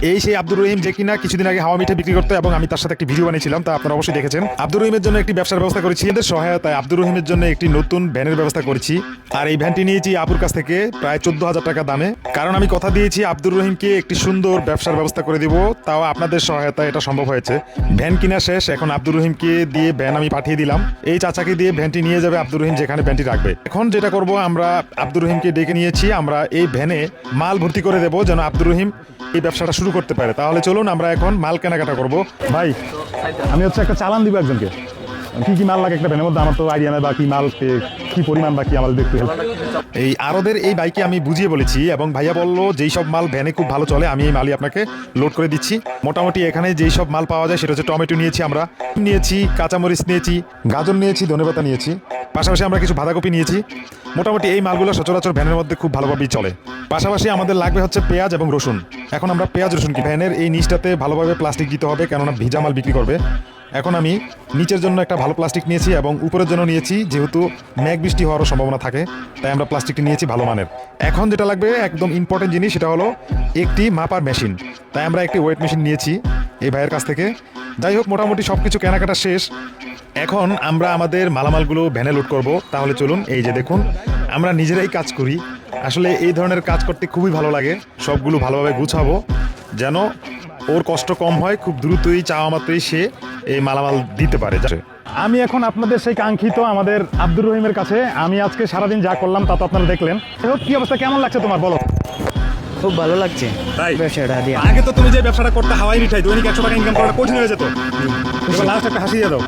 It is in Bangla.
এই সেই আব্দুর রহিম যে কিনা কিছুদিন আগে হাওয়া মিঠাই বিক্রি করতো এবং আমি তার সাথে একটি ভিডিও বানিয়েছিলাম, তা আপনারা অবশ্যই দেখেছেন। আব্দুর রহিমের জন্য একটি ব্যবসার ব্যবস্থা করেছি, এদের সহায়তায় আব্দুর রহিমের জন্য একটি নতুন ভ্যানের ব্যবস্থা করেছি। আর এই ভ্যানটি নিয়েছি আপুর কাছ থেকে প্রায় 14,000 টাকা দামে, কারণ আমি কথা দিয়েছি আব্দুর রহিমকে একটি সুন্দর ব্যবসার ব্যবস্থা করে দিব। তাও আপনাদের সহায়তায় এটা সম্ভব হয়েছে। ভ্যান কিনা শেষ, এখন আব্দুর রহিমকে দিয়ে ভ্যান আমি পাঠিয়ে দিলাম। এই চাচাকে দিয়ে ভ্যানটি নিয়ে যাবে আব্দুর রহিম যেখানে ভ্যানটি রাখবে। এখন যেটা করব, আমরা আব্দুর রহিমকে ডেকে নিয়েছি, আমরা এই ভ্যানে মাল ভর্তি করে দেবো যেন আব্দুর রহিম এই ব্যবসাটা শুরু করতে পারে। তাহলে চলুন আমরা এখন মাল কেনাকাটা করব। ভাই, আমি একটা চালান দিব একজনকে, কি কি মাল লাগে একটা ভ্যানের মধ্যে, আমার তো আইডিয়া নেই, বা কি মাল কি পরিমাণ বা কি আমাদের দেখতে। এই আরদের এই বাইকে আমি বুঝিয়ে বলেছি এবং ভাইয়া বললো যেই সব মাল ভ্যানে খুব ভালো চলে আমি এই মালই আপনাকে লোড করে দিচ্ছি। মোটামুটি এখানে যেই সব মাল পাওয়া যায় সেটা হচ্ছে টমেটো নিয়েছি, আমরা নিয়েছি কাঁচামরিচ নিয়েছি, গাজর নিয়েছি, ধনেপাতা নিয়েছি, পাশাপাশি আমরা কিছু বাঁধাকপি নিয়েছি। মোটামুটি এই মালগুলো সচরাচর ভ্যানের মধ্যে খুব ভালোভাবেই চলে। পাশাপাশি আমাদের লাগবে হচ্ছে পেঁয়াজ এবং রসুন। এখন আমরা পেঁয়াজ রসুন কি ভ্যানের এই নিচটাতে ভালোভাবে প্লাস্টিক দিতে হবে, কেননা ভিজা মাল বিক্রি করবে। এখন আমি নিচের জন্য একটা ভালো প্লাস্টিক নিয়েছি এবং উপরের জন্য নিয়েছি, যেহেতু মেঘ বৃষ্টি হওয়ারও সম্ভাবনা থাকে, তাই আমরা প্লাস্টিকটি নিয়েছি ভালো মানের। এখন যেটা লাগবে একদম ইম্পর্টেন্ট জিনিস, সেটা হলো একটি মাপার মেশিন। তাই আমরা একটি ওয়েট মেশিন নিয়েছি এই ভাইয়ের কাছ থেকে। যাই হোক, মোটামুটি সব কিছু কেনাকাটা শেষ। এখন আমরা আমাদের মালামালগুলো ভ্যানে লোড করব। তাহলে চলুন, এই যে দেখুন, আমরা নিজেরাই কাজ করি। আসলে এই ধরনের কাজ করতে খুবই ভালো লাগে। সবগুলো ভালোভাবে গুছাবো যেন ওর কষ্ট কম হয়, খুব দ্রুতই চাওয়া মাত্রই সে এই মালামাল দিতে পারে। আমি এখন আপনাদের সেই কাঙ্ক্ষিত আমাদের আব্দুর রহিমের কাছে। আমি আজকে সারাদিন যা করলাম তা তো আপনারা দেখলেন। কি অবস্থা, কেমন লাগছে তোমার বলো? খুব ভালো লাগছে তাই ব্যবসাটা দিয়ে। আগে তো তুমি যে ব্যবসাটা করতে হাওয়াই মিঠাই দৈনিক 100 টাকা ইনকাম করাটা কঠিন হয়ে যেত, লাস্ট একটা হাসি দিয়ে দাও।